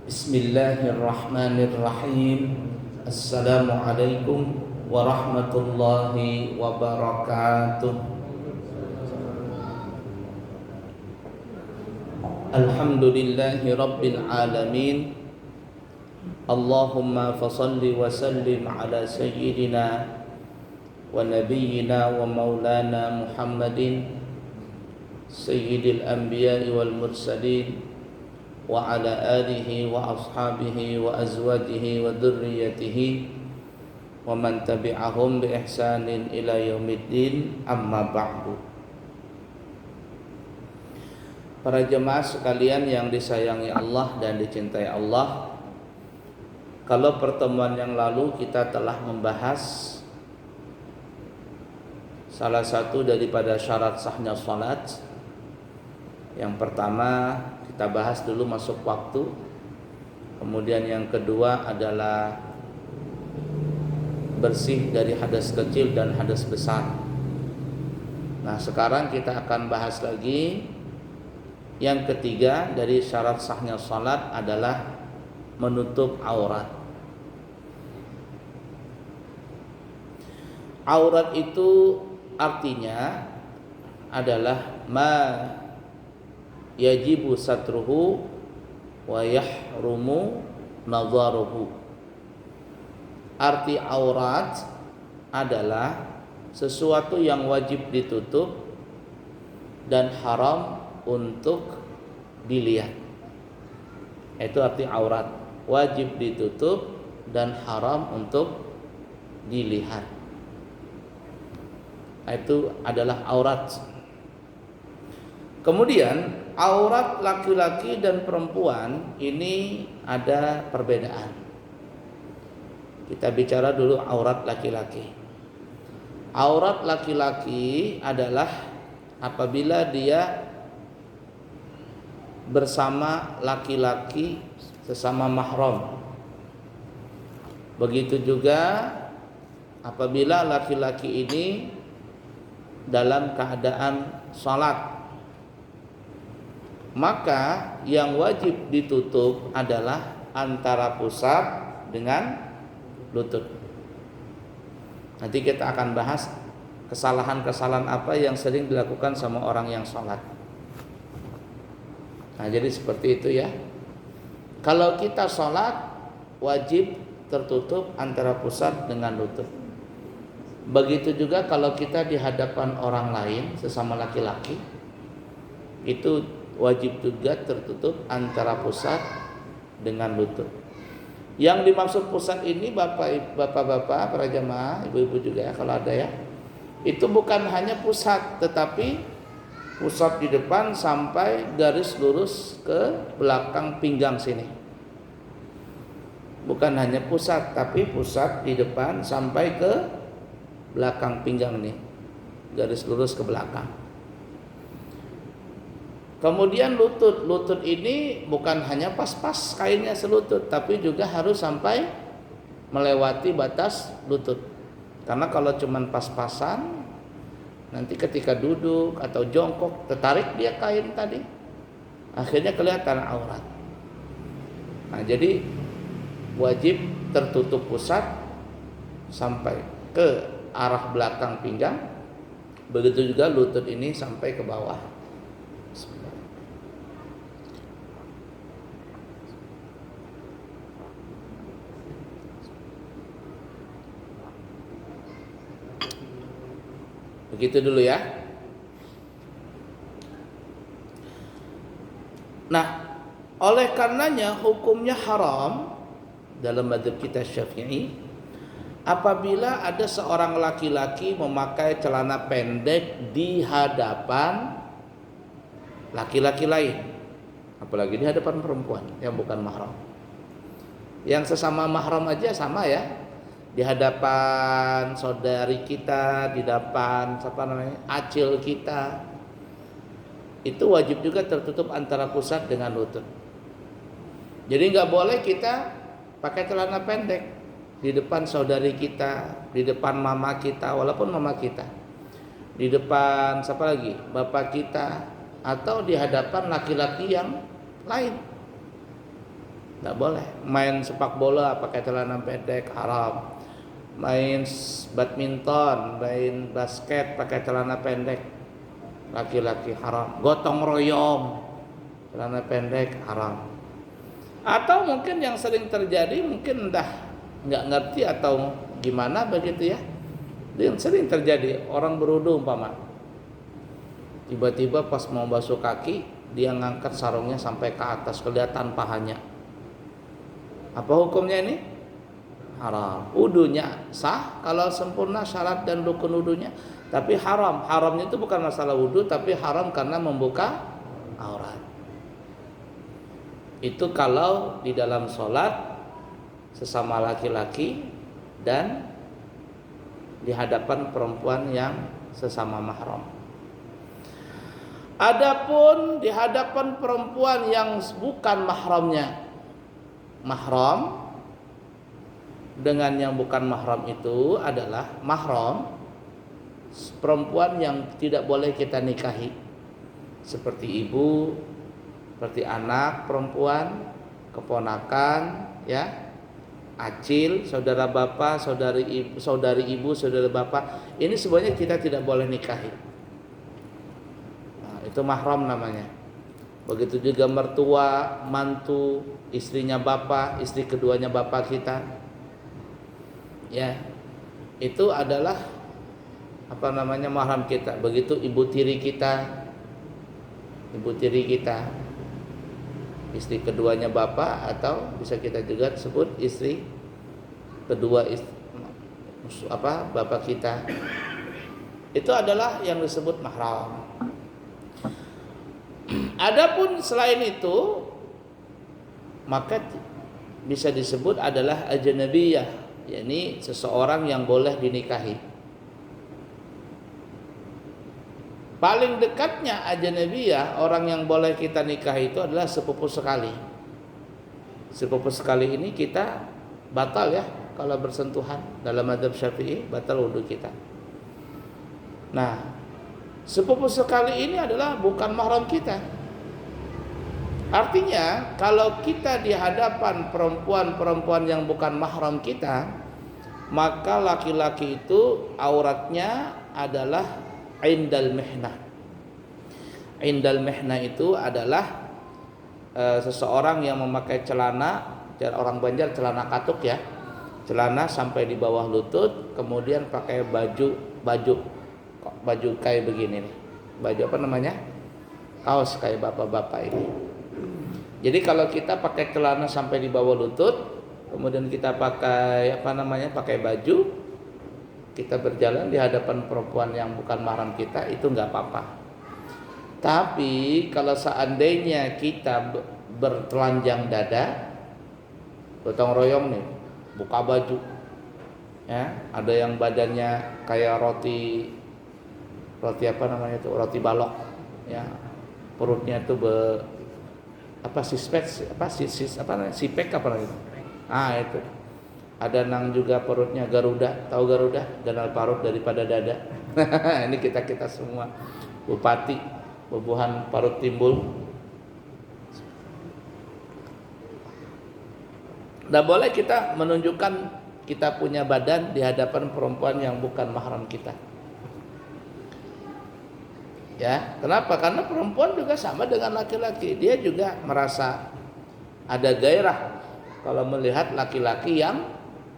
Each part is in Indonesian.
Bismillahirrahmanirrahim. Assalamualaikum warahmatullahi wabarakatuh. Alhamdulillahi rabbil alamin. Allahumma fasalli wa sallim ala sayyidina wa nabiyyina wa maulana Muhammadin sayyidil anbiya'i wal mursalin wa ala alihi wa ashabihi wa azwajihi wa dhurriyyatihi wa man tabi'ahum bi ihsanin ila yaumiddin, amma ba'du. Para jemaah sekalian yang disayangi Allah dan dicintai Allah, kalau pertemuan yang lalu kita telah membahas salah satu daripada syarat sahnya salat. Yang pertama kita bahas dulu masuk waktu. Kemudian yang kedua adalah bersih dari hadas kecil dan hadas besar. Nah, sekarang kita akan bahas lagi yang ketiga dari syarat sahnya salat adalah menutup aurat. Aurat itu artinya adalah yajibu satruhu wa yahrumu nadharuhu. Arti aurat adalah sesuatu yang wajib ditutup dan haram untuk dilihat. Itu arti aurat, wajib ditutup dan haram untuk dilihat. Itu adalah aurat. Kemudian aurat laki-laki dan perempuan ini ada perbedaan. Kita bicara dulu aurat laki-laki. Aurat laki-laki adalah apabila dia bersama laki-laki sesama mahram. Begitu juga apabila laki-laki ini dalam keadaan salat, maka yang wajib ditutup adalah antara pusat dengan lutut. Nanti kita akan bahas kesalahan-kesalahan apa yang sering dilakukan sama orang yang sholat. Nah, jadi seperti itu ya. Kalau kita sholat wajib tertutup antara pusat dengan lutut. Begitu juga kalau kita di hadapan orang lain sesama laki-laki, itu wajib juga tertutup antara pusat dengan lutut. Yang dimaksud pusat ini bapak-bapak, para jemaah, ibu-ibu juga ya kalau ada ya, itu bukan hanya pusat, tetapi pusat di depan sampai garis lurus ke belakang pinggang sini. Bukan hanya pusat, tapi pusat di depan sampai ke belakang pinggang nih, garis lurus ke belakang. Kemudian lutut ini bukan hanya pas-pas kainnya selutut, tapi juga harus sampai melewati batas lutut. Karena kalau cuman pas-pasan, nanti ketika duduk atau jongkok tertarik dia kain tadi, akhirnya kelihatan aurat. Nah, jadi wajib tertutup pusat sampai ke arah belakang pinggang. Begitu juga lutut ini sampai ke bawah. Begitu dulu ya. Nah, oleh karenanya hukumnya haram dalam mazhab kita Syafi'i apabila ada seorang laki-laki memakai celana pendek di hadapan laki-laki lain, apalagi di hadapan perempuan yang bukan mahram. Yang sesama mahram aja sama ya. Di hadapan saudari kita, di hadapan acil kita, itu wajib juga tertutup antara pusat dengan lutut. Jadi nggak boleh kita pakai celana pendek di depan saudari kita, di depan mama kita, walaupun mama kita, di depan siapa lagi, bapak kita, atau di hadapan laki-laki yang lain. Nggak boleh. Main sepak bola pakai celana pendek haram. Main badminton, main basket pakai celana pendek laki-laki haram. Gotong royong celana pendek haram. Atau mungkin yang sering terjadi mungkin nggak ngerti atau gimana begitu ya. Yang sering terjadi orang berwudu umpama, tiba-tiba pas mau basuh kaki dia ngangkat sarungnya sampai ke atas kelihatan pahanya. Apa hukumnya ini? Haram. Wudunya sah kalau sempurna syarat dan rukun wudunya, tapi haram. Haramnya itu bukan masalah wudu, tapi haram karena membuka aurat. Itu kalau di dalam sholat sesama laki-laki dan di hadapan perempuan yang sesama mahram. Adapun di hadapan perempuan yang bukan mahramnya, mahram dengan yang bukan mahram itu adalah mahram perempuan yang tidak boleh kita nikahi, seperti ibu, seperti anak perempuan, keponakan, ya, acil, saudara bapak, saudari ibu, saudara bapak. Ini semuanya kita tidak boleh nikahi. Nah, itu mahram namanya. Begitu juga mertua, mantu, istrinya bapak, istri keduanya bapak kita. Ya, itu adalah apa namanya mahram kita. Begitu ibu tiri kita, istri keduanya bapak, atau bisa kita juga sebut istri kedua bapak kita. Itu adalah yang disebut mahram. Adapun selain itu maka bisa disebut adalah ajnabiyah, yakni seseorang yang boleh dinikahi. Paling dekatnya ajnabiyah, orang yang boleh kita nikahi itu adalah sepupu sekali. Sepupu sekali ini kita batal ya kalau bersentuhan, dalam mazhab Syafi'i batal wudu kita. Nah, sepupu sekali ini adalah bukan mahram kita. Artinya kalau kita di hadapan perempuan yang bukan mahram kita, maka laki-laki itu auratnya adalah indal mihnah. Indal mihnah itu adalah seseorang yang memakai celana, orang Banjar celana katuk ya, celana sampai di bawah lutut, kemudian pakai baju kayak begini nih, baju apa namanya, kaos kayak bapak-bapak ini. Jadi kalau kita pakai celana sampai di bawah lutut, kemudian kita pakai pakai baju, kita berjalan di hadapan perempuan yang bukan mahram kita, itu nggak apa-apa. Tapi kalau seandainya kita bertelanjang dada, gotong royong nih, buka baju, ya, ada yang badannya kayak roti roti balok, ya, perutnya tuh sipek itu. Ada nang juga perutnya Garuda, tahu Garuda, ganal parut daripada dada. Ini kita semua bupati, bubuhan parut timbul. Tidak boleh kita menunjukkan kita punya badan di hadapan perempuan yang bukan mahram kita. Ya, kenapa? Karena perempuan juga sama dengan laki-laki, dia juga merasa ada gairah kalau melihat laki-laki yang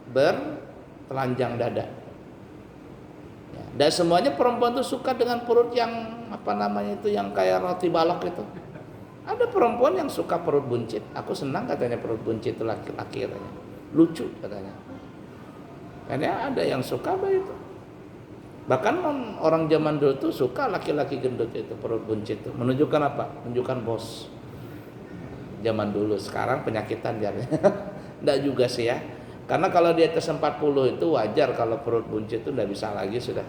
bertelanjang dada. Ya, dan semuanya perempuan tuh suka dengan perut yang yang kayak roti balok itu. Ada perempuan yang suka perut buncit. Aku senang katanya perut buncit itu laki-laki katanya. Lucu katanya. Karena ada yang suka begitu. Bahkan orang zaman dulu tuh suka laki-laki gendut itu, perut buncit itu. Menunjukkan apa? Menunjukkan bos. Zaman dulu, sekarang penyakitan jadinya. Enggak juga sih ya. Karena kalau di atas 40 itu wajar, kalau perut buncit itu enggak bisa lagi sudah.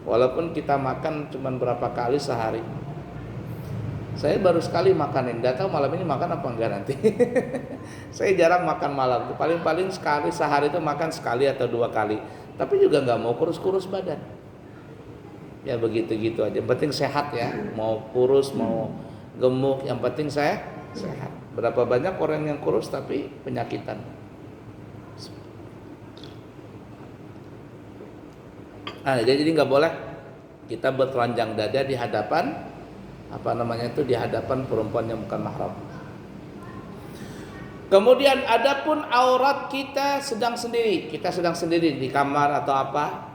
Walaupun kita makan cuma berapa kali sehari. Saya baru sekali makanin, enggak tahu malam ini makan apa enggak nanti. Saya jarang makan malam. Paling-paling sekali sehari itu makan sekali atau 2 kali. Tapi juga nggak mau kurus-kurus badan. Ya begitu-gitu aja. Yang penting sehat ya. Mau kurus, mau gemuk, yang penting saya sehat. Berapa banyak orang yang kurus tapi penyakitan. Jadi nggak boleh kita bertelanjang dada di hadapan di hadapan perempuan yang bukan mahram. Kemudian adapun aurat kita sedang sendiri di kamar atau apa,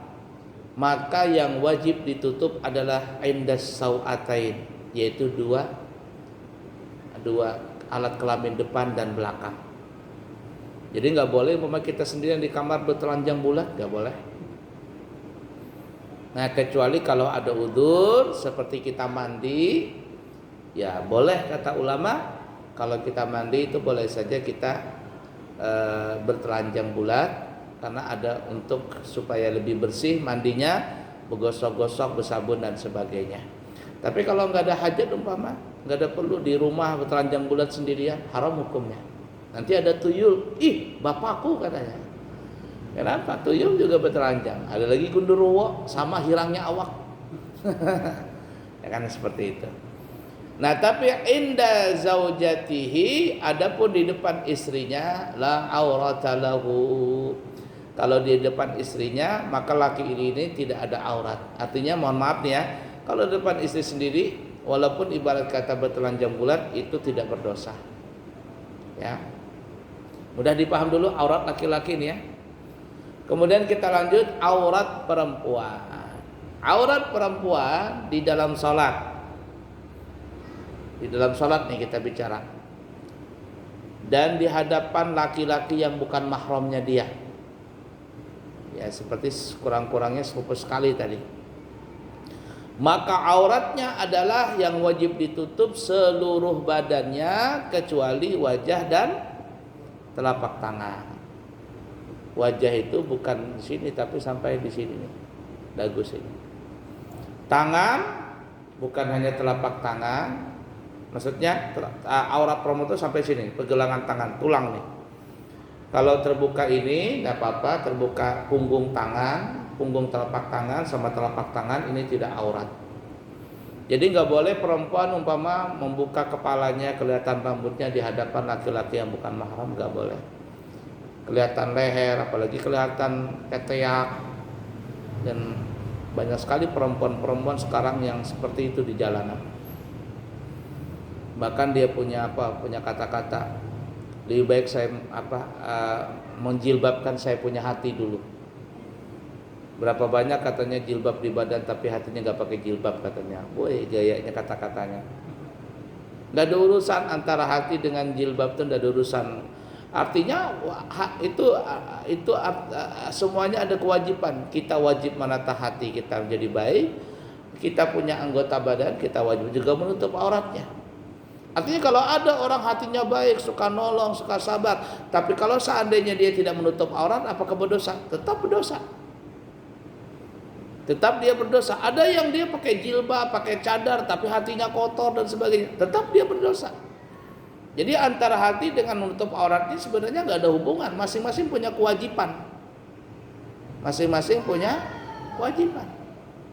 maka yang wajib ditutup adalah indas sau'atain, yaitu dua alat kelamin depan dan belakang. Jadi nggak boleh kita sendirian di kamar bertelanjang bulat, nggak boleh. Nah, kecuali kalau ada udzur seperti kita mandi, ya boleh kata ulama. Kalau kita mandi itu boleh saja kita bertelanjang bulat, karena ada untuk supaya lebih bersih mandinya, bergosok-gosok, bersabun dan sebagainya. Tapi kalau nggak ada hajat nggak ada perlu di rumah bertelanjang bulat sendirian, haram hukumnya. Nanti ada tuyul, bapakku katanya. Kenapa? Tuyul juga bertelanjang. Ada lagi gundurwo sama hilangnya awak. Ya kan seperti itu. Nah, tapi inda zaujatihi, adapun di depan istrinya, la aurata lahu. Kalau di depan istrinya, maka laki ini tidak ada aurat. Artinya mohon maaf nih ya, kalau di depan istri sendiri, walaupun ibarat kata bertelanjang bulat, itu tidak berdosa. Ya. Mudah dipaham dulu aurat laki-laki nih ya. Kemudian kita lanjut aurat perempuan. Aurat perempuan di dalam salat. Di dalam salat nih kita bicara. Dan di hadapan laki-laki yang bukan mahramnya dia. Ya, seperti kurang-kurangnya sepupu sekali tadi. Maka auratnya adalah yang wajib ditutup seluruh badannya kecuali wajah dan telapak tangan. Wajah itu bukan di sini tapi sampai di sini nih, dagu sini. Tangan bukan hanya telapak tangan, maksudnya aurat perempuan itu sampai sini, pergelangan tangan, tulang nih. Kalau terbuka ini nggak apa-apa, terbuka punggung tangan, punggung telapak tangan sama telapak tangan ini tidak aurat. Jadi nggak boleh perempuan membuka kepalanya, kelihatan rambutnya di hadapan laki-laki yang bukan mahram, nggak boleh. Kelihatan leher, apalagi kelihatan keteak, dan banyak sekali perempuan-perempuan sekarang yang seperti itu di jalanan. Bahkan dia punya kata-kata, lebih baik saya menjilbabkan saya punya hati dulu. Berapa banyak katanya jilbab di badan tapi hatinya nggak pakai jilbab katanya. Woi, gayanya kata-katanya. Nggak ada urusan antara hati dengan jilbab, itu nggak ada urusan. Artinya itu semuanya ada kewajiban. Kita wajib menata hati kita menjadi baik. Kita punya anggota badan, kita wajib juga menutup auratnya. Artinya kalau ada orang hatinya baik, suka nolong, suka sabar, tapi kalau seandainya dia tidak menutup aurat, apakah berdosa? Tetap berdosa. Tetap dia berdosa. Ada yang dia pakai jilbab, pakai cadar, tapi hatinya kotor dan sebagainya, tetap dia berdosa. Jadi antara hati dengan menutup aurat ini sebenarnya nggak ada hubungan. Masing-masing punya kewajiban. Masing-masing punya kewajiban.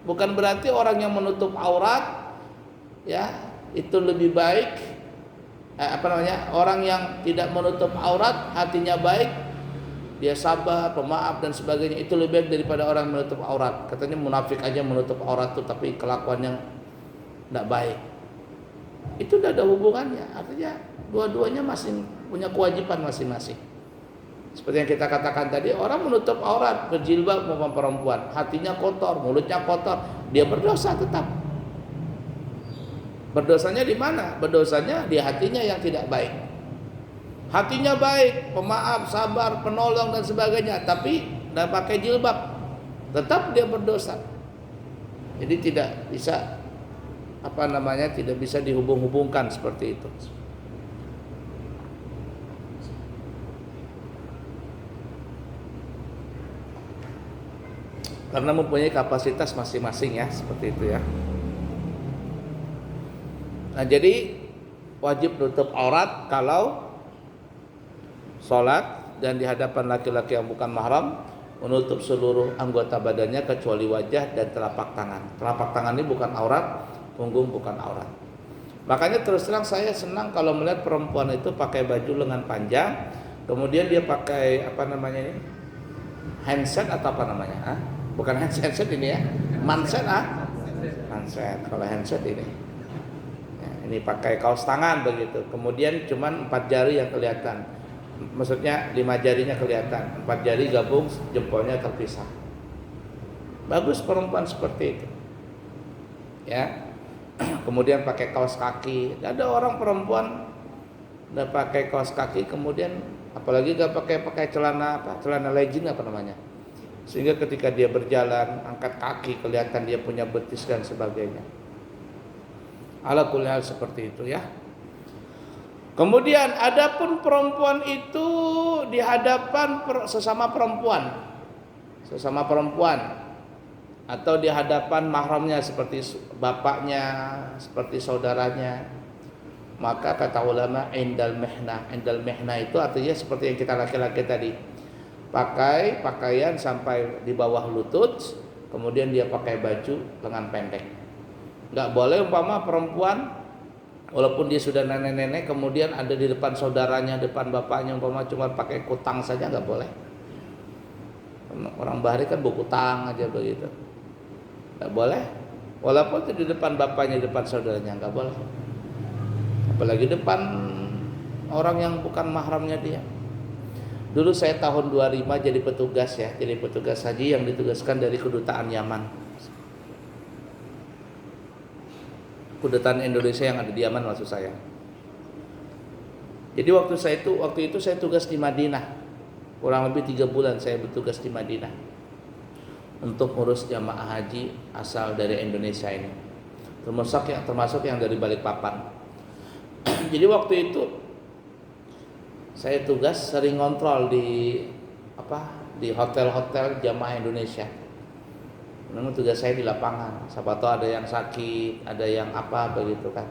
Bukan berarti orang yang menutup aurat, ya itu lebih baik. Orang yang tidak menutup aurat, hatinya baik, dia sabar, pemaaf dan sebagainya, itu lebih baik daripada orang yang menutup aurat. Katanya munafik aja menutup aurat tuh, tapi kelakuannya nggak baik. Itu tidak ada hubungannya. Artinya dua-duanya masing punya kewajiban masing-masing. Seperti yang kita katakan tadi, orang menutup aurat, berjilbab maupun perempuan, hatinya kotor, mulutnya kotor, dia berdosa tetap. Berdosanya di mana? Berdosanya di hatinya yang tidak baik. Hatinya baik, pemaaf, sabar, penolong dan sebagainya, tapi tidak pakai jilbab, tetap dia berdosa. Jadi tidak bisa tidak bisa dihubung-hubungkan seperti itu. Karena mempunyai kapasitas masing-masing ya, seperti itu ya. Nah, jadi wajib tutup aurat kalau sholat dan di hadapan laki-laki yang bukan mahram, menutup seluruh anggota badannya kecuali wajah dan telapak tangan. Telapak tangan ini bukan aurat, punggung bukan aurat. Makanya terus terang saya senang kalau melihat perempuan itu pakai baju lengan panjang, kemudian dia pakai apa namanya ini, handset atau apa namanya? Bukan handset ini ya, manset handset. Kalau handset ini, ya, ini pakai kaos tangan begitu. Kemudian cuman 4 jari yang kelihatan, maksudnya 5 jarinya kelihatan, 4 jari gabung, jempolnya terpisah. Bagus perempuan seperti itu, ya. Kemudian pakai kaos kaki. Ada orang perempuan udah pakai kaos kaki, kemudian apalagi gak pakai celana celana legging apa namanya, sehingga ketika dia berjalan angkat kaki kelihatan dia punya betis dan sebagainya. Ala kulli hal seperti itu ya. Kemudian adapun perempuan itu di hadapan sesama perempuan atau di hadapan mahramnya seperti bapaknya, seperti saudaranya, maka kata ulama indal mihna itu artinya seperti yang kita laki-laki tadi, pakai pakaian sampai di bawah lutut, kemudian dia pakai baju lengan pendek. Nggak boleh umpama perempuan walaupun dia sudah nenek-nenek kemudian ada di depan saudaranya, depan bapaknya, umpama cuma pakai kutang saja nggak boleh. Orang Bahari kan berkutang aja begitu, nggak boleh. Walaupun itu di depan bapaknya, di depan saudaranya nggak boleh. Apalagi depan orang yang bukan mahramnya dia. Dulu saya tahun 25 jadi petugas ya, jadi petugas haji yang ditugaskan dari kedutaan Yaman. Kedutaan Indonesia yang ada di Yaman maksud saya. Jadi waktu itu saya tugas di Madinah. Kurang lebih 3 bulan saya bertugas di Madinah untuk ngurus jamaah haji asal dari Indonesia ini, termasuk yang dari Balikpapan. Jadi waktu itu saya tugas sering ngontrol di hotel-hotel jamaah Indonesia. Memang tugas saya di lapangan. Siapa tahu ada yang sakit, ada yang apa begitu kan.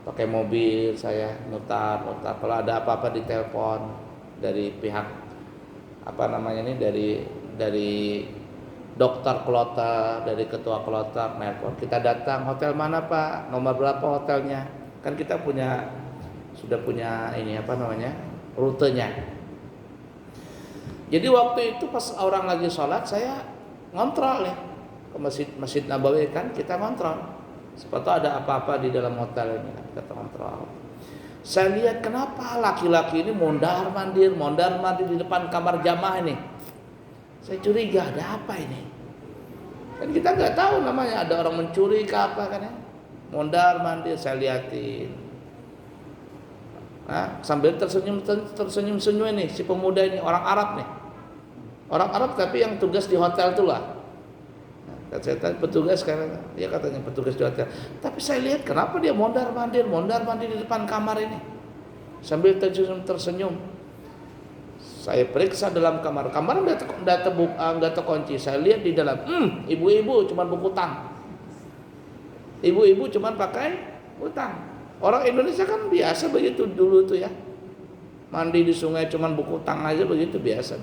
Pakai mobil saya mutar. Kalau ada apa-apa ditelepon dari pihak dari dokter kloter, dari ketua kloter nelpon, kita datang, hotel mana Pak, nomor berapa hotelnya, kan kita sudah punya rutenya. Jadi waktu itu pas orang lagi sholat saya ngontrol ya ke masjid Nabawi, kan kita ngontrol sepatu ada apa-apa di dalam hotel ini, kita kontrol. Saya lihat kenapa laki-laki ini mondar mandir di depan kamar jamaah ini. Saya curiga ada apa ini. Kan kita nggak tahu namanya, ada orang mencuri ke apa kan ya. Mondar mandir saya liatin. Nah, sambil tersenyum ini si pemuda ini, orang Arab nih. Orang Arab tapi yang tugas di hotel tuh lah. Saya tanya petugas sekarang, dia katanya petugas di hotel. Tapi saya lihat kenapa dia mondar mandir di depan kamar ini, sambil tersenyum. Saya periksa dalam kamar nggak terkunci. Saya lihat di dalam, ibu-ibu cuma berhutang. Ibu-ibu cuma pakai hutang. Orang Indonesia kan biasa begitu dulu tuh ya, mandi di sungai cuma berhutang aja begitu biasa.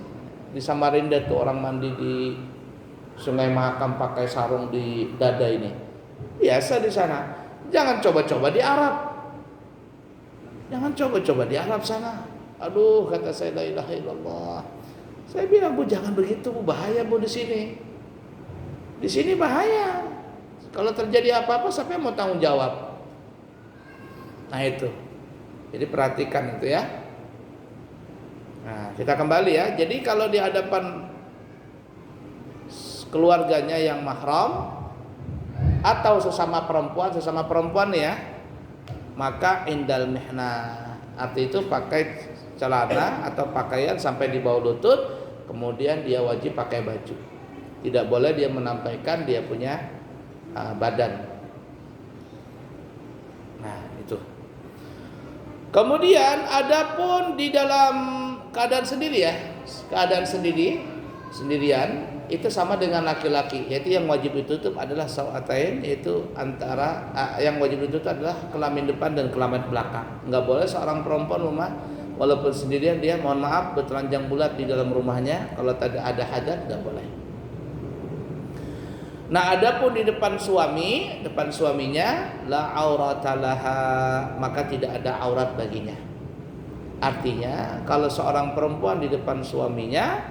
Di Samarinda tuh orang mandi di Sungai Mahakam pakai sarung di dada ini biasa di sana. Jangan coba-coba di Arab. Jangan coba-coba di Arab sana. Aduh, kata saya, la ilaha illallah. Saya bilang, Bu, jangan begitu, Bu, bahaya Bu di sini. Di sini bahaya. Kalau terjadi apa-apa siapa yang mau tanggung jawab? Nah itu. Jadi perhatikan itu ya. Nah, kita kembali ya. Jadi kalau di hadapan keluarganya yang mahram atau sesama perempuan ya, maka indal mihna, arti itu pakai celana atau pakaian sampai di bawah lutut, kemudian dia wajib pakai baju. Tidak boleh dia menampilkan dia punya badan. Nah itu. Kemudian adapun di dalam keadaan sendirian itu sama dengan laki-laki, yaitu yang wajib ditutup adalah sawatain, yaitu antara yang wajib ditutup adalah kelamin depan dan kelamin belakang. Enggak boleh seorang perempuan walaupun sendirian dia bertelanjang bulat di dalam rumahnya, kalau tidak ada hadat enggak boleh. Nah, adapun di depan suami, depan suaminya la auratalaha, maka tidak ada aurat baginya. Artinya kalau seorang perempuan di depan suaminya,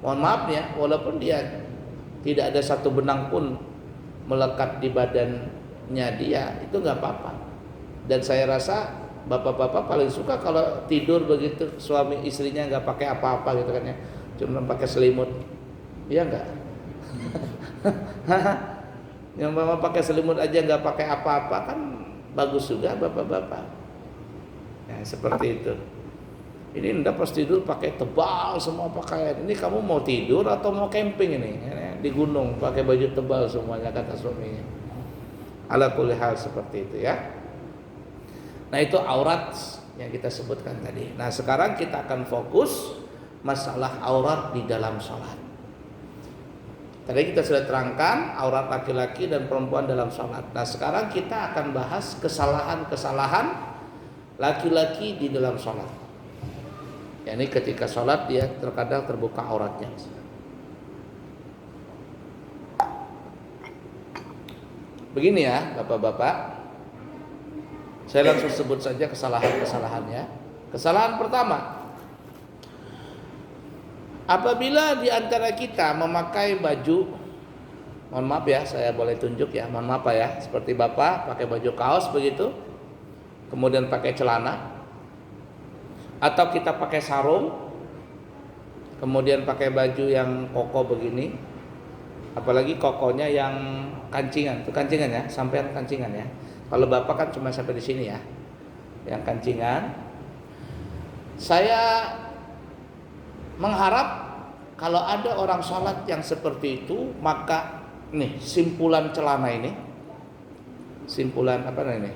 mohon maaf ya, walaupun dia tidak ada satu benang pun melekat di badannya dia, itu nggak apa-apa. Dan saya rasa bapak-bapak paling suka kalau tidur begitu suami istrinya nggak pakai apa-apa gitu kan ya, cuma pakai selimut, iya nggak? Yang mama pakai selimut aja nggak pakai apa-apa kan bagus juga bapak-bapak. Ya, seperti itu. Ini ndak pas tidur pakai tebal semua pakaian. Ini kamu mau tidur atau mau camping ini? Di gunung pakai baju tebal semuanya kata suaminya. Ala kulli hal seperti itu ya. Nah, itu aurat yang kita sebutkan tadi. Nah, sekarang kita akan fokus masalah aurat di dalam sholat. Tadi kita sudah terangkan aurat laki-laki dan perempuan dalam sholat. Nah, sekarang kita akan bahas kesalahan-kesalahan laki-laki di dalam sholat. Ya, ini ketika sholat dia terkadang terbuka auratnya. Begini ya bapak-bapak, saya langsung sebut saja kesalahan-kesalahannya. Kesalahan pertama, apabila di antara kita memakai baju, mohon maaf ya, saya boleh tunjuk ya, mohon maaf ya, seperti bapak pakai baju kaos begitu, kemudian pakai celana, atau kita pakai sarung, kemudian pakai baju yang koko begini, apalagi kokonya yang kancingan, itu kancingan ya, sampai kancingan ya. Kalau bapak kan cuma sampai di sini ya, yang kancingan. Saya mengharap kalau ada orang sholat yang seperti itu, maka nih simpulan celana ini, simpulan apa namanya ini,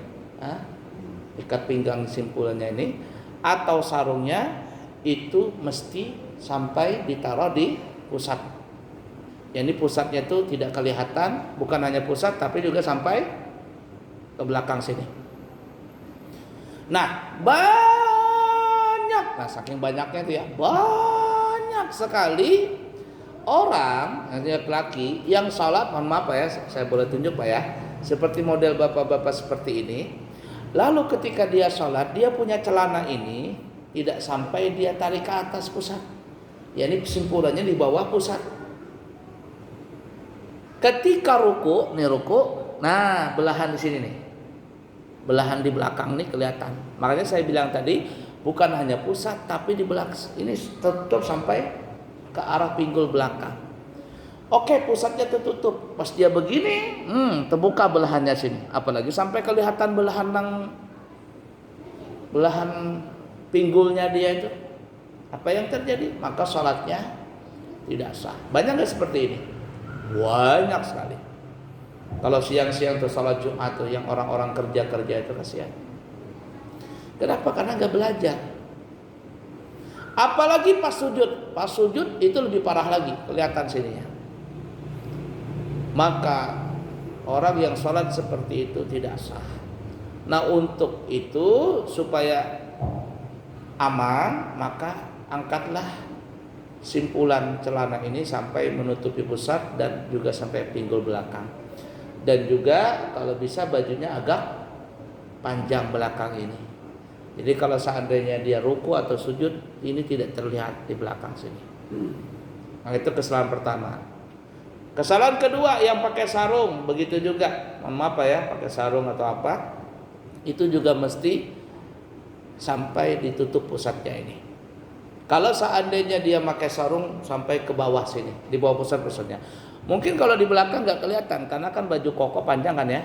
ikat pinggang simpulannya ini, atau sarungnya itu mesti sampai ditaruh di pusat. Ini pusatnya itu tidak kelihatan, bukan hanya pusat tapi juga sampai ke belakang sini. Nah, banyak, nah saking banyaknya itu ya, banyak sekali orang laki-laki yang sholat, mohon maaf ya, saya boleh tunjuk Pak ya, seperti model bapak-bapak seperti ini. Lalu ketika dia sholat, dia punya celana ini tidak sampai dia tarik ke atas pusat. Ya, ini kesimpulannya di bawah pusat. Ketika ruku, nah belahan di sini nih, belahan di belakang nih kelihatan. Makanya saya bilang tadi bukan hanya pusat, tapi di belakang ini tutup sampai ke arah pinggul belakang. Oke, pusatnya tertutup. Pas dia begini, terbuka belahannya sini. Apalagi sampai kelihatan belahan pinggulnya dia itu. Apa yang terjadi? Maka sholatnya tidak sah. Banyak nggak seperti ini? Banyak sekali. Kalau siang-siang tuh sholat Jumat tuh yang orang-orang kerja itu kasihan. Kenapa? Karena nggak belajar. Apalagi pas sujud. Pas sujud itu lebih parah lagi, kelihatan sininya. Maka orang yang sholat seperti itu tidak sah. Nah, untuk itu supaya aman, maka angkatlah simpulan celana ini sampai menutupi pusat dan juga sampai pinggul belakang. Dan juga kalau bisa bajunya agak panjang belakang ini. Jadi kalau seandainya dia ruku atau sujud, ini tidak terlihat di belakang sini. Nah, itu kesalahan pertama. Kesalahan kedua yang pakai sarung, begitu juga. Mohon maaf ya, pakai sarung atau apa, itu juga mesti sampai ditutup pusatnya ini. Kalau seandainya dia pakai sarung sampai ke bawah sini, di bawah pusatnya. Mungkin kalau di belakang nggak kelihatan karena kan baju koko panjang kan ya,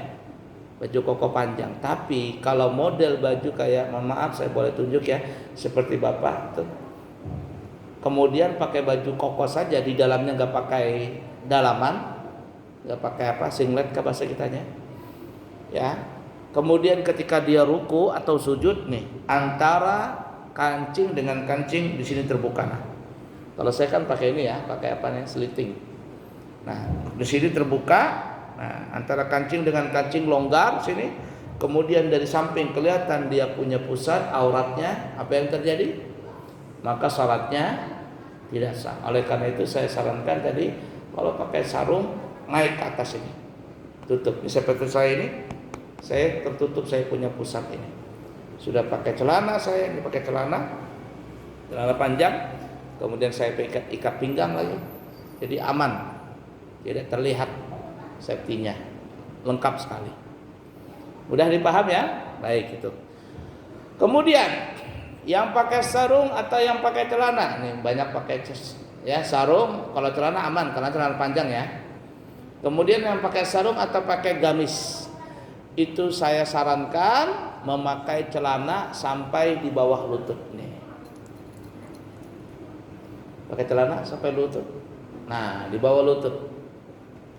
baju koko panjang. Tapi kalau model baju kayak, mohon maaf saya boleh tunjuk ya, seperti bapak tuh. Kemudian pakai baju koko saja, di dalamnya nggak pakai dalaman, nggak pakai apa, singlet ke bahasa kitanya, ya. Kemudian ketika dia ruku atau sujud nih, antara kancing dengan kancing di sini terbuka. Nah, kalau saya kan pakai ini ya, pakai apa nih, seliting. Nah, di sini terbuka. Nah, antara kancing dengan kancing longgar sini. Kemudian dari samping kelihatan dia punya pusat auratnya. Apa yang terjadi? Maka salatnya tidak sah. Oleh karena itu saya sarankan tadi, kalau pakai sarung naik ke atas ini, tutup. Ini seperti saya ini, saya tertutup, saya punya pusat ini. Sudah pakai celana, saya ini pakai celana panjang, kemudian saya ikat pinggang lagi, jadi aman, tidak terlihat safety-nya, lengkap sekali. Mudah dipaham ya? Baik itu. Kemudian yang pakai sarung atau yang pakai celana, nih banyak pakai ya sarung, kalau celana aman karena celana panjang ya. Kemudian yang pakai sarung atau pakai gamis, itu saya sarankan memakai celana sampai di bawah lutut nih. Pakai celana sampai lutut. Nah, di bawah lutut.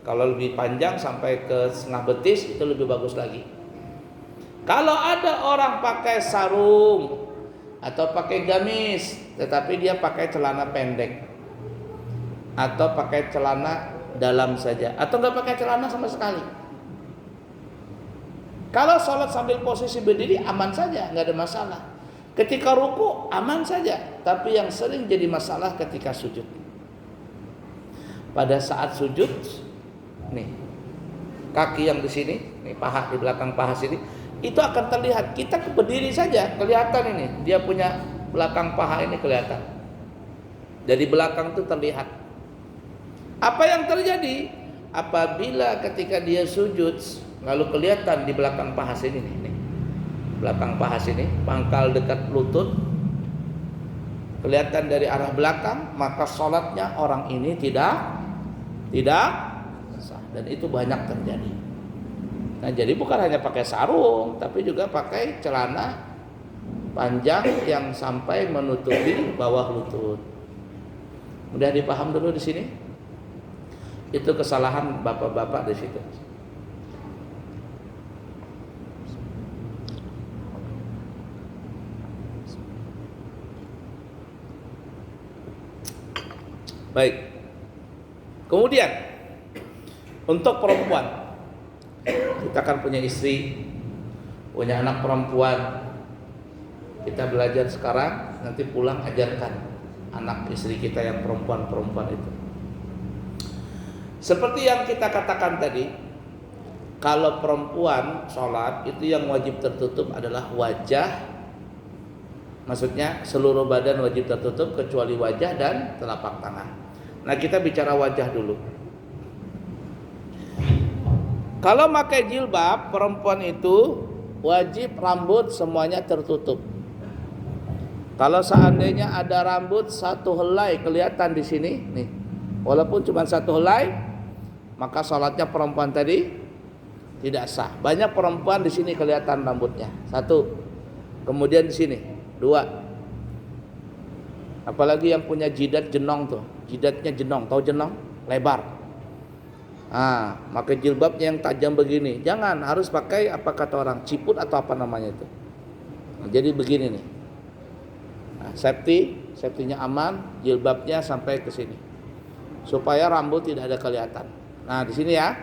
Kalau lebih panjang sampai ke setengah betis itu lebih bagus lagi. Kalau ada orang pakai sarung atau pakai gamis, tetapi dia pakai celana pendek atau pakai celana dalam saja, atau nggak pakai celana sama sekali. Kalau sholat sambil posisi berdiri aman saja, nggak ada masalah. Ketika ruku aman saja, tapi yang sering jadi masalah ketika sujud. Pada saat sujud, nih kaki yang di sini, nih paha di belakang paha sini, itu akan terlihat. Kita berdiri saja kelihatan ini, dia punya belakang paha ini kelihatan. Dari belakang itu terlihat. Apa yang terjadi apabila ketika dia sujud lalu kelihatan di belakang paha sini nih. Belakang paha sini, pangkal dekat lutut kelihatan dari arah belakang, maka sholatnya orang ini tidak sah, dan itu banyak terjadi. Nah, jadi bukan hanya pakai sarung, tapi juga pakai celana panjang yang sampai menutupi bawah lutut. Mudah dipaham dulu di sini. Itu kesalahan bapak-bapak di situ. Baik. Kemudian untuk perempuan, kita kan punya istri, punya anak perempuan. Kita belajar sekarang, nanti pulang ajarkan anak istri kita yang perempuan itu. Seperti yang kita katakan tadi, kalau perempuan sholat itu yang wajib tertutup adalah wajah. Maksudnya seluruh badan wajib tertutup kecuali wajah dan telapak tangan. Nah, kita bicara wajah dulu. Kalau pakai jilbab, perempuan itu wajib rambut semuanya tertutup. Kalau seandainya ada rambut satu helai kelihatan di sini, nih, walaupun cuma satu helai, maka sholatnya perempuan tadi tidak sah. Banyak perempuan di sini kelihatan rambutnya, satu. Kemudian di sini, dua. Apalagi yang punya jidat jenong tuh, jidatnya jenong, tahu jenong? Lebar. Ah, pakai jilbabnya yang tajam begini. Jangan, harus pakai apa kata orang, ciput atau apa namanya itu. Nah, jadi begini nih. Nah, safety-nya aman, jilbabnya sampai ke sini. Supaya rambut tidak ada kelihatan. Nah, di sini ya.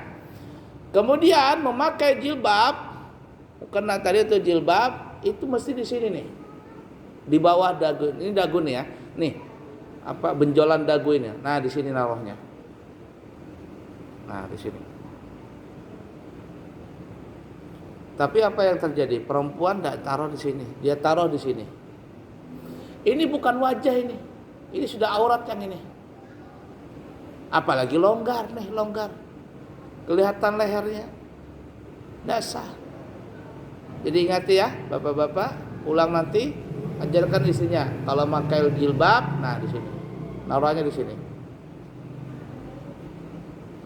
Kemudian memakai jilbab, karena tadi itu jilbab itu mesti di sini nih. Di bawah dagu. Ini dagu nih ya. Nih. Apa benjolan dagu ini. Nah, di sini naruhnya. Nah, di sini. Tapi apa yang terjadi? Perempuan enggak taruh di sini. Dia taruh di sini. Ini bukan wajah ini. Ini sudah aurat yang ini. Apalagi longgar nih, longgar. Kelihatan lehernya. Enggak sah. Jadi ingat ya, bapak-bapak, ulang nanti ajarkan istrinya kalau pakai jilbab, nah di sini. Naruhnya di sini.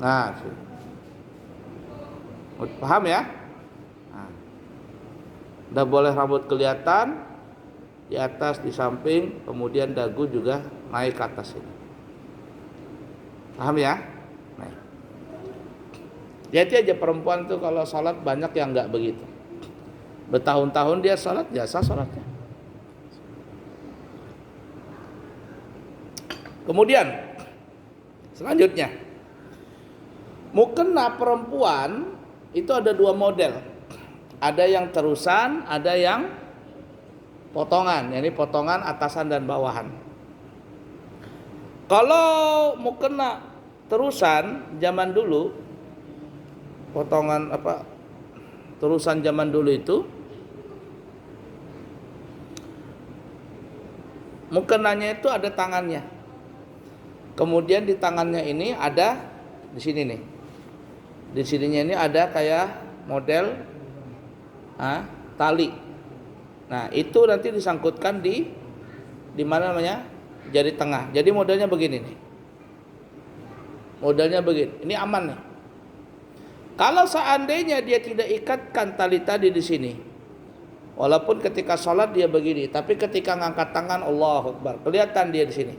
Nah, sini. Paham ya? Nah. Udah boleh rambut kelihatan di atas, di samping, kemudian dagu juga naik ke atas ini. Paham ya? Nah. Lihat aja perempuan tuh kalau sholat banyak yang nggak begitu. Bertahun-tahun dia sholat, biasa sholatnya. Kemudian selanjutnya, mukena perempuan itu ada dua model. Ada yang terusan, ada yang potongan. Ini potongan atasan dan bawahan. Kalau mukena terusan zaman dulu potongan apa terusan zaman dulu itu, mukenanya itu ada tangannya. Kemudian di tangannya ini ada di sini nih. Di sininya ini ada kayak model tali. Nah, itu nanti disangkutkan di mana namanya? Jari tengah. Jadi modelnya begini nih. Modelnya begini. Ini aman nih. Kalau seandainya dia tidak ikatkan tali tadi di sini, walaupun ketika sholat dia begini, tapi ketika ngangkat tangan Allahu Akbar, kelihatan dia di sini.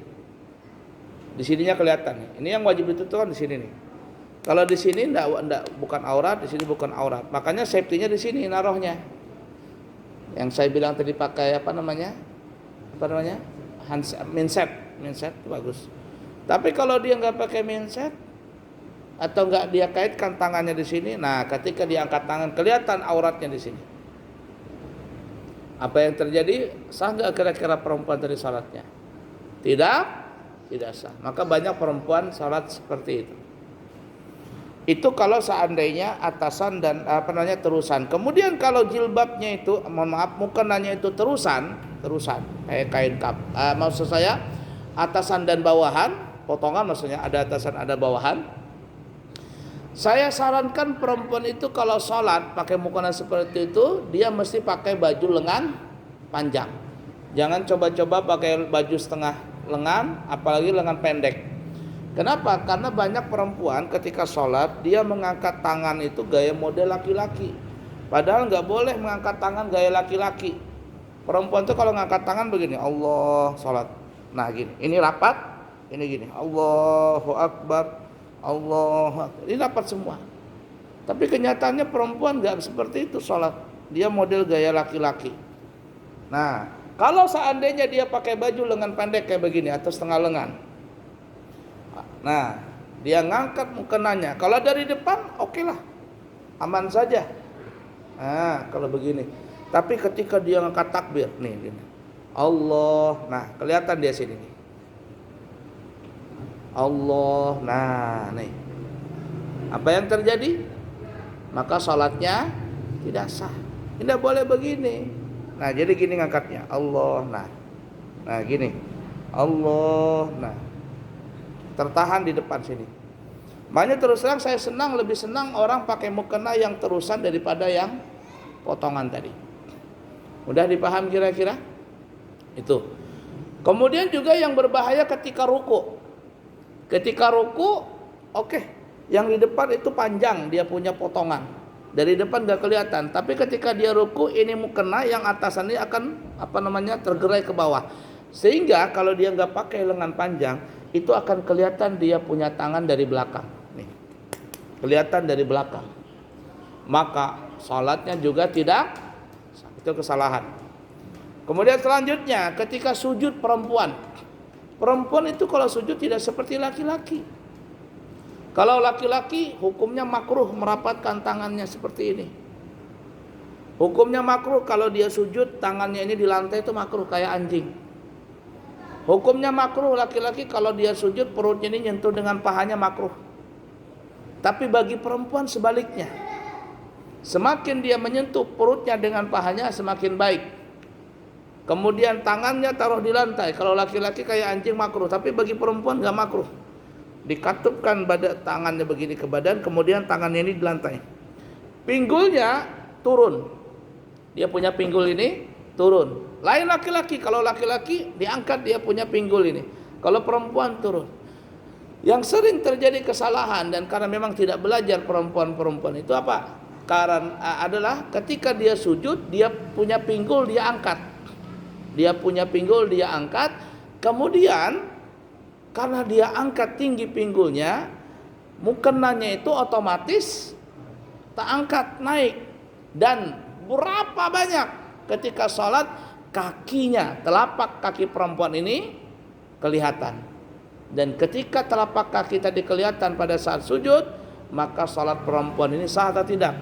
Di sininya kelihatan nih. Ini yang wajib ditutup kan di sini nih. Kalau di sini enggak bukan aurat, di sini bukan aurat. Makanya safety-nya di sini naruhnya. Yang saya bilang tadi pakai apa namanya? Mindset itu bagus. Tapi kalau dia nggak pakai mindset atau nggak dia kaitkan tangannya di sini, nah ketika dia angkat tangan kelihatan auratnya di sini. Apa yang terjadi? Sah nggak kira-kira perempuan dari salatnya? Tidak sah. Maka banyak perempuan salat seperti itu. Itu kalau seandainya atasan dan terusan. Kemudian kalau jilbabnya itu, mohon maaf, mukenanya itu terusan kayak kain kap. Maksud saya atasan dan bawahan, potongan maksudnya ada atasan ada bawahan. Saya sarankan perempuan itu kalau sholat pakai mukena seperti itu, dia mesti pakai baju lengan panjang. Jangan coba-coba pakai baju setengah lengan, apalagi lengan pendek. Kenapa? Karena banyak perempuan ketika sholat dia mengangkat tangan itu gaya model laki-laki. Padahal nggak boleh mengangkat tangan gaya laki-laki. Perempuan itu kalau ngangkat tangan begini, Allah sholat. Nah gini, ini rapat, ini gini, Allahu Akbar, Allahu Akbar. Ini rapat semua. Tapi kenyataannya perempuan nggak seperti itu sholat. Dia model gaya laki-laki. Nah, kalau seandainya dia pakai baju lengan pendek kayak begini atau setengah lengan, nah, dia ngangkat mukenanya. Kalau dari depan, oke lah, aman saja. Nah, kalau begini. Tapi ketika dia ngangkat takbir, nih, gini. Allah, nah kelihatan dia sini nih. Allah, nah nih. Apa yang terjadi? Maka sholatnya tidak sah. Tidak boleh begini. Nah, jadi gini ngangkatnya. Allah, nah gini. Allah, nah. Tertahan di depan sini. Makanya terus terang saya lebih senang orang pakai mukena yang terusan daripada yang potongan tadi. Mudah dipaham kira-kira? Itu. Kemudian juga yang berbahaya ketika ruku. Ketika ruku, oke, yang di depan itu panjang, dia punya potongan. Dari depan gak kelihatan, tapi ketika dia ruku ini mukena yang atasannya akan tergerai ke bawah. Sehingga kalau dia nggak pakai lengan panjang, itu akan kelihatan dia punya tangan dari belakang. Nih, kelihatan dari belakang. Maka salatnya juga tidak, itu kesalahan. Kemudian selanjutnya, ketika sujud perempuan itu kalau sujud tidak seperti laki-laki. Kalau laki-laki hukumnya makruh merapatkan tangannya seperti ini. Hukumnya makruh kalau dia sujud tangannya ini di lantai itu makruh kayak anjing. Hukumnya makruh laki-laki kalau dia sujud perutnya ini nyentuh dengan pahanya makruh. Tapi bagi perempuan sebaliknya. Semakin dia menyentuh perutnya dengan pahanya semakin baik. Kemudian tangannya taruh di lantai. Kalau laki-laki kayak anjing makruh, tapi bagi perempuan enggak makruh. Dikatupkan tangannya begini ke badan, kemudian tangannya ini di lantai. Pinggulnya turun. Dia punya pinggul ini turun. Lain laki-laki, kalau laki-laki diangkat dia punya pinggul ini. Kalau perempuan turun. Yang sering terjadi kesalahan dan karena memang tidak belajar perempuan-perempuan itu apa? Karena adalah ketika dia sujud dia punya pinggul dia angkat. Dia punya pinggul dia angkat. Kemudian karena dia angkat tinggi pinggulnya, mukenanya itu otomatis tak angkat naik. Dan berapa banyak ketika sholat kakinya, telapak kaki perempuan ini kelihatan. Dan ketika telapak kaki tadi kelihatan pada saat sujud, maka sholat perempuan ini sah atau tidak?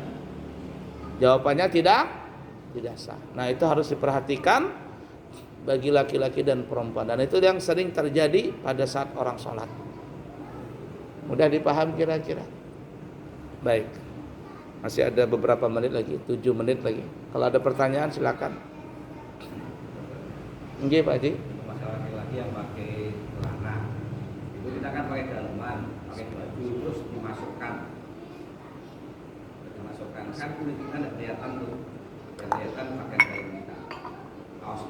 Jawabannya tidak sah. Nah, itu harus diperhatikan bagi laki-laki dan perempuan. Dan itu yang sering terjadi pada saat orang sholat. Mudah dipaham kira-kira? Baik. Masih ada beberapa menit lagi, 7 menit lagi. Kalau ada pertanyaan silakan. Nggih Pak Haji. Masalah laki-laki yang pakai celana, itu kita kan pakai daleman, pakai baju terus dimasukkan kan kulit kita tidak kelihatan tuh, yang kelihatan pakai kain kita, kaos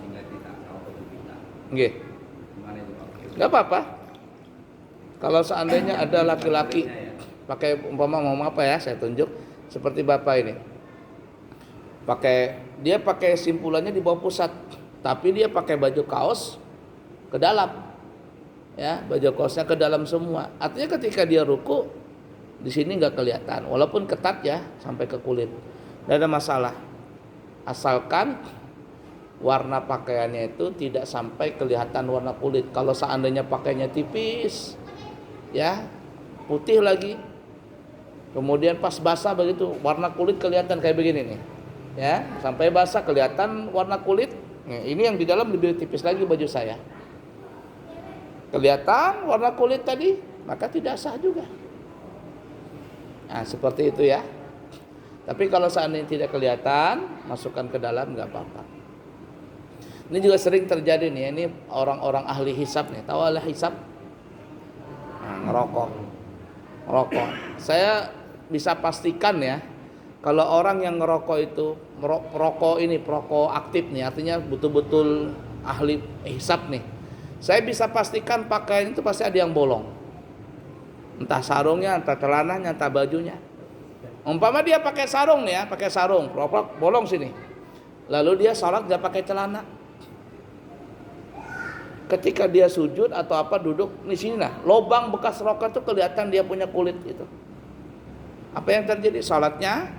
singlet kita, kaos baju kita. Nggih. Gimana itu Pak? Nggak apa-apa. Kalau seandainya ada laki-laki pakai umpama mau apa ya, saya tunjuk seperti Bapak ini. Dia pakai simpulannya di bawah pusat, tapi dia pakai baju kaos ke dalam. Ya, baju kaosnya ke dalam semua. Artinya ketika dia ruku di sini nggak kelihatan, walaupun ketat ya sampai ke kulit. Tidak ada masalah. Asalkan warna pakaiannya itu tidak sampai kelihatan warna kulit. Kalau seandainya pakainya tipis, ya putih lagi, kemudian pas basah begitu warna kulit kelihatan kayak begini nih, ya sampai basah kelihatan warna kulit. Nah, ini yang di dalam lebih tipis lagi baju saya, kelihatan warna kulit tadi, maka tidak sah juga. Nah seperti itu ya. Tapi kalau seandainya tidak kelihatan, masukkan ke dalam nggak apa-apa. Ini juga sering terjadi nih. Ini orang-orang ahli hisab nih. Tahu ahli hisab? Nah, ngerokok. Saya bisa pastikan ya, kalau orang yang ngerokok itu perokok aktif nih, artinya betul-betul ahli hisab nih. Saya bisa pastikan pakaian itu pasti ada yang bolong. Entah sarungnya, entah celananya, entah bajunya. Umpama dia pakai sarung nih ya, pakai sarung, bolong sini. Lalu dia sholat nggak pakai celana. Ketika dia sujud atau apa duduk di sini nah, lobang bekas rokok itu kelihatan dia punya kulit itu. Apa yang terjadi? Sholatnya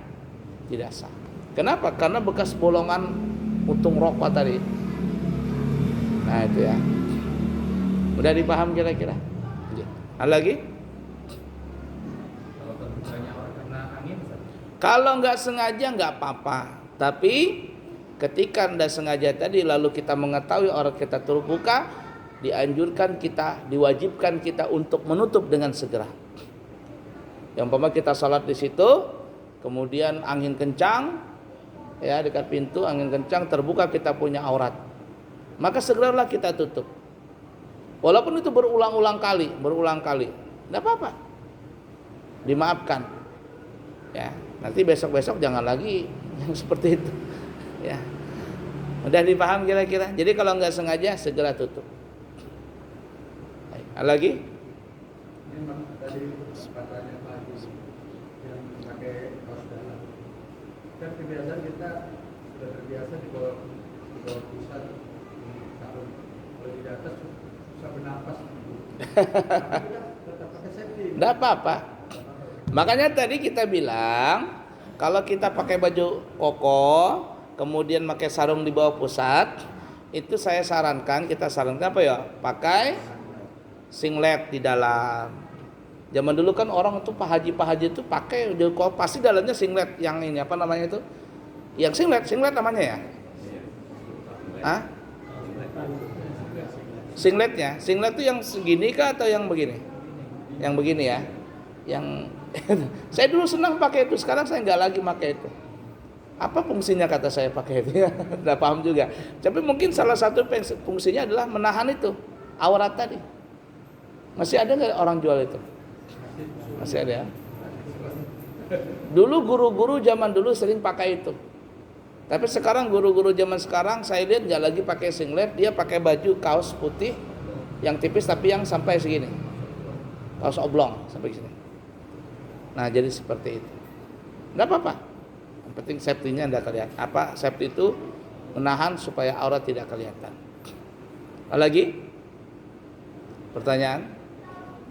tidak sah. Kenapa? Karena bekas bolongan untung rokok tadi. Nah itu ya. Udah dipaham kira-kira? Ada lagi? Kalau nggak sengaja nggak apa-apa, tapi ketika Anda sengaja tadi lalu kita mengetahui orang kita terbuka, diwajibkan kita untuk menutup dengan segera. Yang umpama kita salat di situ, kemudian angin kencang, ya dekat pintu angin kencang terbuka kita punya aurat, maka segeralah kita tutup. Walaupun itu berulang kali, tidak apa-apa, dimaafkan. Ya. Nanti besok-besok jangan lagi yang seperti itu. Ya. Udah dipaham kira-kira? Jadi kalau nggak sengaja segera tutup. Baik. Ada lagi? Ini tadi katanya Pak Haji yang pakai kaos dalam. Kan kebiasaan kita sudah terbiasa di bawah pusat sarung. Kalau di atas susah bernapas. Tapi kita tetap pakai safety. Nggak apa-apa. Makanya tadi kita bilang kalau kita pakai baju koko, kemudian pakai sarung di bawah pusat, itu kita sarankan apa ya? Pakai singlet di dalam. Zaman dulu kan orang itu Pak Haji itu pakai pasti dalamnya singlet yang ini apa namanya itu? Yang singlet namanya ya? Hah? Singletnya itu yang segini kah atau yang begini? Yang begini ya? Yang saya dulu senang pakai itu, sekarang saya nggak lagi pakai itu. Apa fungsinya kata saya pakai itu? Tidak paham juga. Tapi mungkin salah satu fungsinya adalah menahan itu aurat tadi. Masih ada nggak orang jual itu? Masih ada ya. Dulu guru-guru zaman dulu sering pakai itu. Tapi sekarang guru-guru zaman sekarang saya lihat nggak lagi pakai singlet, dia pakai baju kaos putih yang tipis tapi yang sampai segini, kaos oblong sampai sini. Nah jadi seperti itu. Nggak apa-apa. Yang penting safety-nya tidak kelihatan. Safety itu menahan supaya aurat tidak kelihatan. Ada lagi? Pertanyaan?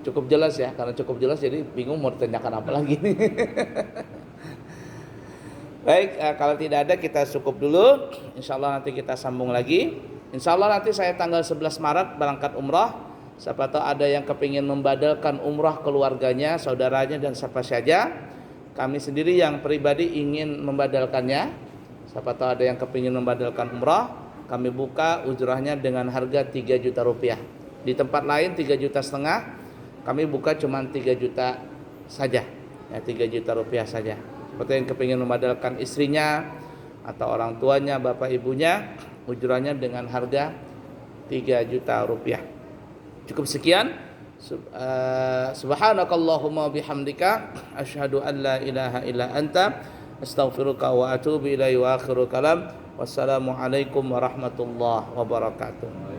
Cukup jelas ya, karena cukup jelas jadi bingung mau ditanyakan apa lagi nih. Baik, kalau tidak ada kita cukup dulu. Insya Allah nanti kita sambung lagi. Insya Allah nanti saya tanggal 11 Maret berangkat umrah. Siapa tahu ada yang kepingin membadalkan umrah keluarganya, saudaranya dan siapa saja. Kami sendiri yang pribadi ingin membadalkannya. Siapa tahu ada yang kepingin membadalkan umrah, kami buka ujrahnya dengan harga 3 juta rupiah. Di tempat lain 3,5 juta, kami buka cuma 3 juta saja. Ya 3 juta rupiah saja. Seperti yang kepingin memadalkan istrinya atau orang tuanya, bapak ibunya, ujrannya dengan harga 3 juta rupiah. Cukup sekian. Subhanakallahumma bihamdika asyhadu an la ilaha illa anta astaghfiruka wa atubu ilaihi wa akhiru kalam. Wassalamualaikum warahmatullahi wabarakatuh.